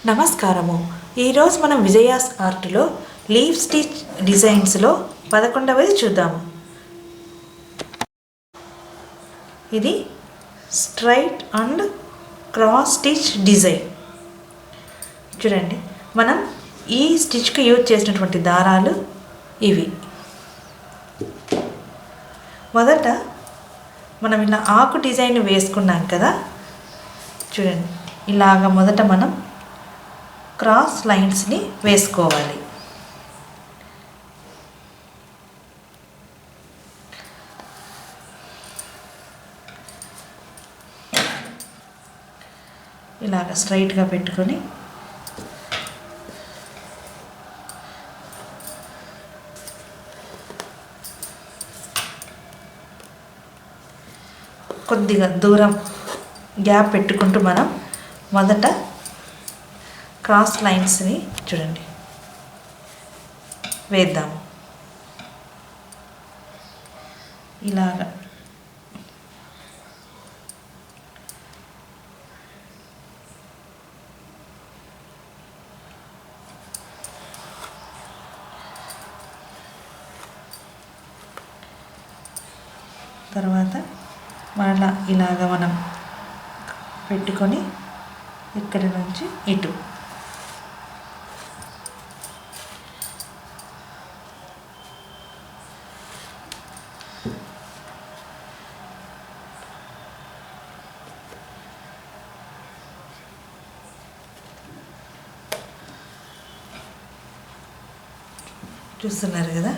నమస్కారము. ఈరోజు మనం విజయాస్ ఆర్ట్లో లీవ్ స్టిచ్ డిజైన్స్లో 11వది చూద్దాము. ఇది straight and cross stitch design. చూడండి, మనం ఈ స్టిచ్కి యూజ్ చేసినటువంటి దారాలు ఇవి. మొదట మనం ఇలా ఆకు డిజైన్ వేసుకున్నాం కదా, చూడండి ఇలాగ మొదట మనం క్రాస్ లైన్స్ని వేసుకోవాలి. ఇలాగ స్ట్రైట్గా పెట్టుకొని కొద్దిగా దూరం గ్యాప్ పెట్టుకుంటూ మనం మొదట క్రాస్ లైన్స్ని చూడండి వేద్దాము. ఇలాగా తర్వాత మరలా ఇలాగ మనం పెట్టుకొని ఇక్కడి నుంచి ఇటు చూస్తున్నారు కదా,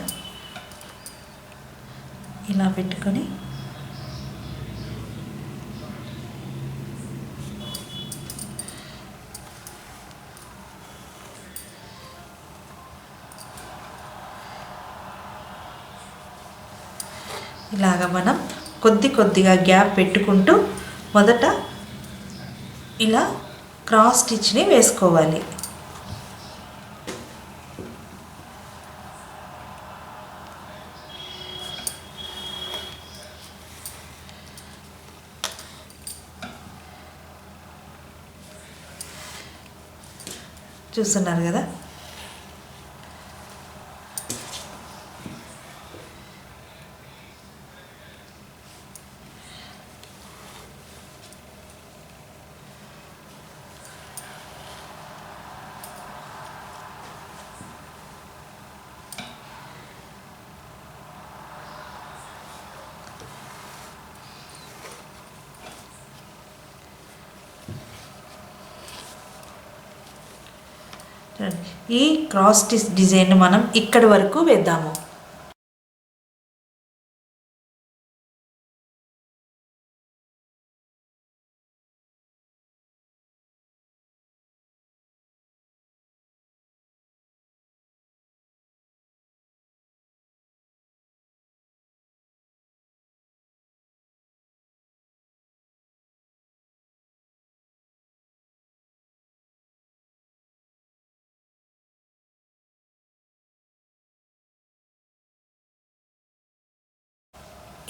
ఇలా పెట్టుకొని ఇలాగ మనం కొద్దిగా గ్యాప్ పెట్టుకుంటూ మొదట ఇలా క్రాస్ స్టిచ్ని వేసుకోవాలి. చూస్తున్నారు కదా, ఈ క్రాస్ స్టిచ్ డిజైన్ మనం ఇక్కడి వరకు వేద్దాము.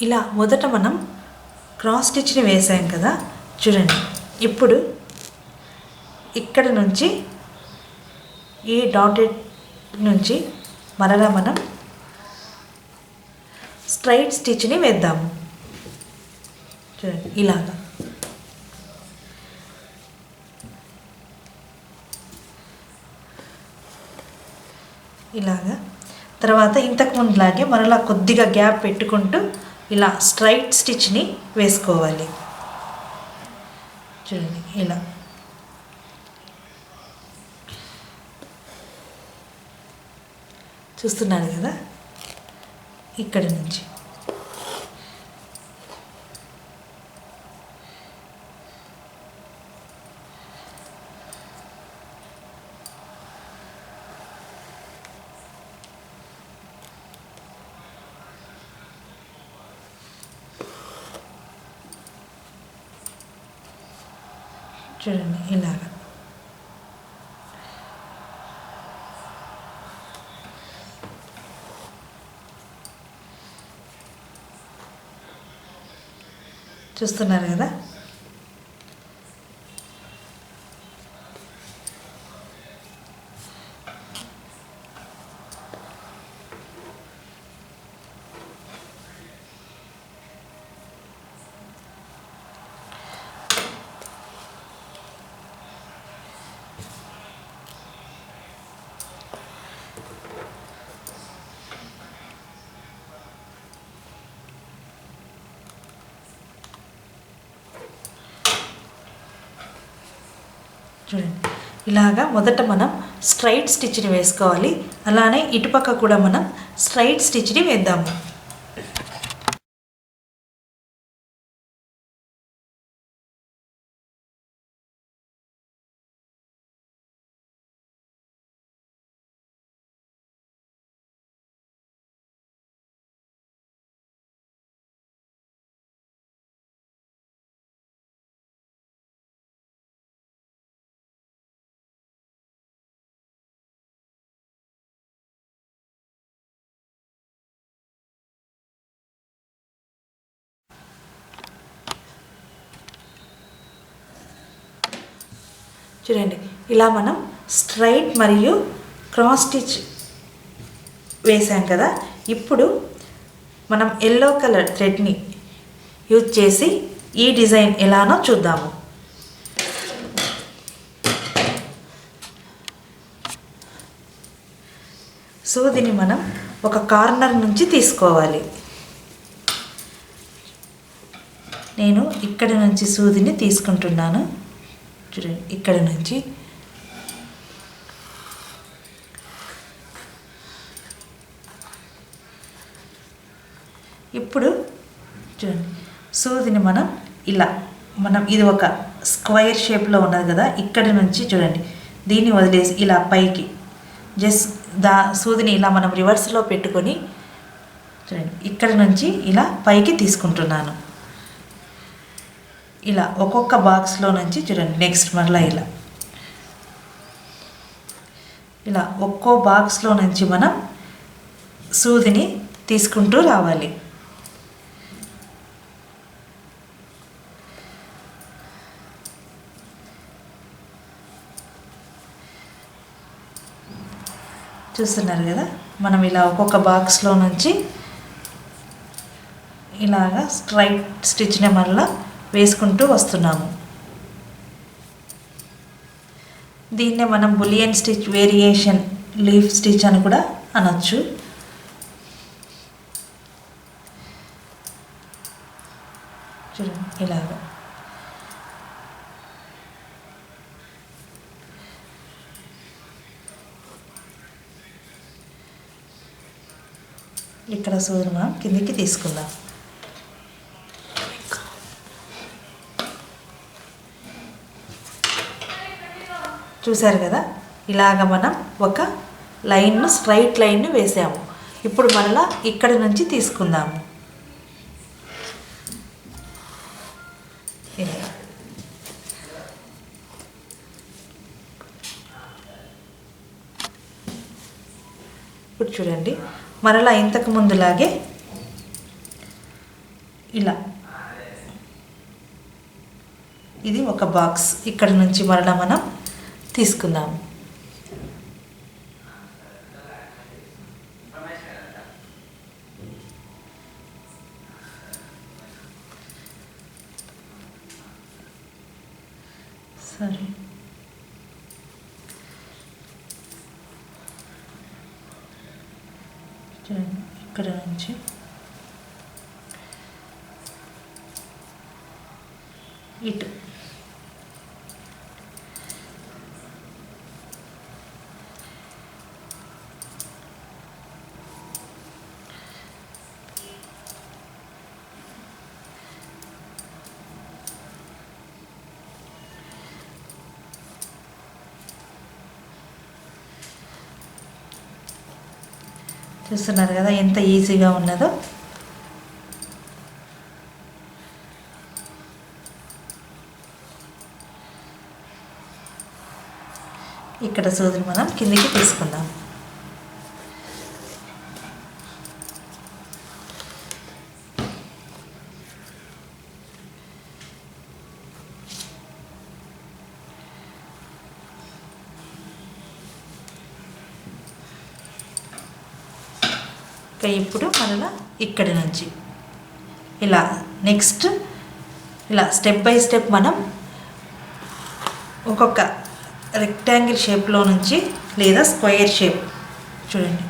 ఇలా మొదట మనం క్రాస్ స్టిచ్ని వేసాం కదా, చూడండి ఇప్పుడు ఇక్కడ నుంచి ఈ డాటెడ్ నుంచి మరలా మనం స్ట్రైట్ స్టిచ్ని వేద్దాము. చూడండి ఇలాగా తర్వాత ఇంతకుముందులాగే మరలా కొద్దిగా గ్యాప్ పెట్టుకుంటూ ఇలా స్ట్రైట్ స్టిచ్ని వేసుకోవాలి. చూడండి ఇలా చూస్తున్నారు కదా, ఇక్కడి నుంచి చూడండి ఇలాగా చూస్తున్నారు కదా. చూడండి, ఇలాగా మొదట మనం స్ట్రైట్ స్టిచ్ని వేసుకోవాలి. అలానే ఇటుపక్క కూడా మనం స్ట్రైట్ స్టిచ్ని వేద్దాము. చూడండి, ఇలా మనం స్ట్రైట్ మరియు క్రాస్ స్టిచ్ వేసాం కదా. ఇప్పుడు మనం ఎల్లో కలర్ థ్రెడ్ని యూజ్ చేసి ఈ డిజైన్ ఎలానో చూద్దాము. సూదిని మనం ఒక కార్నర్ నుంచి తీసుకోవాలి. నేను ఇక్కడి నుంచి సూదిని తీసుకుంటున్నాను. చూడండి, ఇక్కడ నుంచి ఇప్పుడు చూడండి, సూదిని మనం ఇది ఒక స్క్వేర్ షేప్లో ఉన్నది కదా. ఇక్కడి నుంచి చూడండి, దీన్ని వదిలేసి ఇలా పైకి జస్ట్ సూదిని ఇలా మనం రివర్స్లో పెట్టుకొని చూడండి, ఇక్కడి నుంచి ఇలా పైకి తీసుకుంటున్నాను. ఇలా ఒక్కొక్క బాక్స్లో నుంచి చూడండి, నెక్స్ట్ మరలా ఇలా ఒక్కో బాక్స్లో నుంచి మనం సూదిని తీసుకుంటూ రావాలి. చూస్తున్నారు కదా, మనం ఇలా ఒక్కొక్క బాక్స్లో నుంచి ఇలాగా స్ట్రైట్ స్టిచ్ని మళ్ళీ వేసుకుంటూ వస్తున్నాము. దీన్నే మనం bullion stitch variation leaf stitch అని కూడా అనొచ్చు. చూడండి, ఇలాగా ఇక్కడ సూదిని మనం కిందికి తీసుకుందాం. చూశారు కదా, ఇలాగ మనం ఒక స్ట్రైట్ లైన్ను వేసాము. ఇప్పుడు మరలా ఇక్కడి నుంచి తీసుకుందాము. ఇప్పుడు చూడండి, మరలా ఇంతకు ముందులాగే ఇది ఒక బాక్స్. ఇక్కడ నుంచి మరలా మనం తీసుకుందాము. సరే, ఇక్కడ నుంచి ఇటు చూస్తున్నారు కదా ఎంత ఈజీగా ఉన్నదో. ఇక్కడ సూదిని మనం కిందికి తీసుకుందాం. ఇప్పుడు మరలా ఇక్కడి నుంచి నెక్స్ట్ స్టెప్ బై స్టెప్ మనం ఒక్కొక్క రెక్టాంగిల్ షేప్లో నుంచి లేదా స్క్వేర్ షేప్ చూడండి,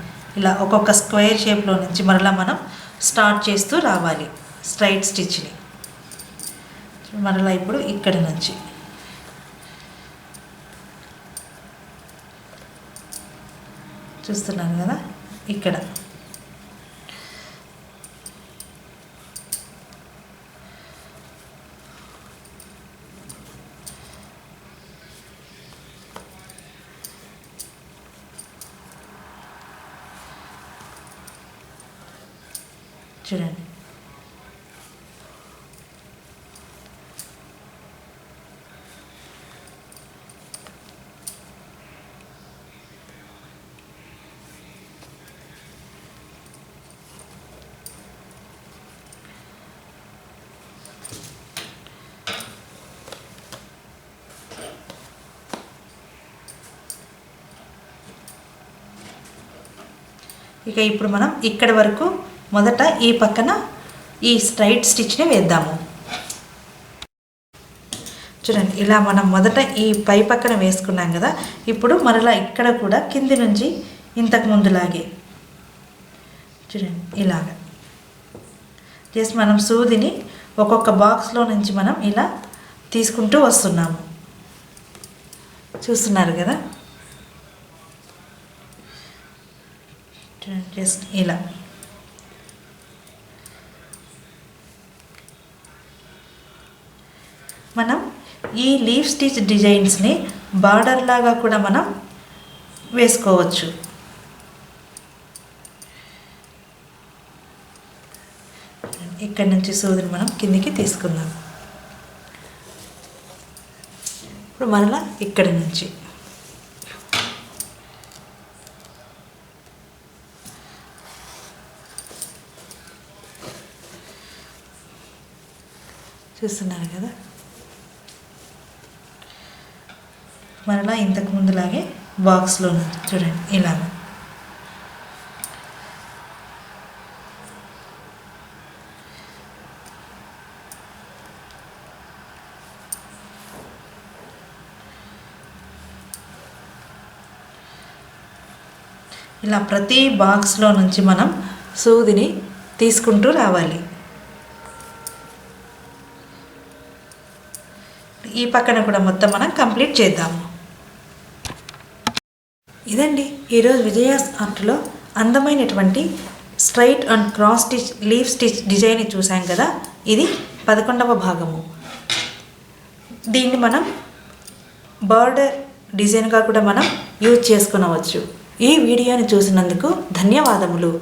ఒక్కొక్క స్క్వేర్ షేప్లో నుంచి మరలా మనం స్టార్ట్ చేస్తూ రావాలి స్ట్రైట్ స్టిచ్ని. మరలా ఇప్పుడు ఇక్కడి నుంచి చూస్తున్నాను కదా ఇక్కడ చూడండి. ఇక ఇప్పుడు మనం ఇక్కడి వరకు మొదట ఈ పక్కన ఈ స్ట్రైట్ స్టిచ్ని వేద్దాము. చూడండి ఇలా మనం మొదట ఈ పై పక్కన వేసుకున్నాం కదా, ఇప్పుడు మరలా ఇక్కడ కూడా కింది నుంచి ఇంతకు ముందులాగే చూడండి ఇలాగ జస్ట్ మనం సూదిని ఒక్కొక్క బాక్స్లో నుంచి మనం ఇలా తీసుకుంటూ వస్తున్నాము. చూస్తున్నారు కదా, జస్ట్ ఇలా మనం ఈ లీఫ్ స్టిచ్ డిజైన్స్ని బార్డర్ లాగా కూడా మనం వేసుకోవచ్చు. ఇక్కడ నుంచి సూదిని మనం కిందికి తీసుకుందాం. ఇప్పుడు మరలా ఇక్కడి నుంచి చూస్తున్నారు కదా, మరలా ఇంతకు ముందులాగే బాక్స్లో చూడండి ఇలాగ ఇలా ప్రతి బాక్స్లో నుంచి మనం సూదిని తీసుకుంటూ రావాలి. ఈ పక్కన కూడా మొత్తం మనం కంప్లీట్ చేద్దాము. ఇదండి ఈరోజు విజయాస్ ఆర్ట్లో అందమైనటువంటి straight and cross stitch leaf stitch design చూసాం కదా, ఇది 11వ భాగము. దీన్ని మనం బర్డర్ డిజైన్గా కూడా మనం యూజ్ చేసుకునవచ్చు. ఈ వీడియోని చూసినందుకు ధన్యవాదములు.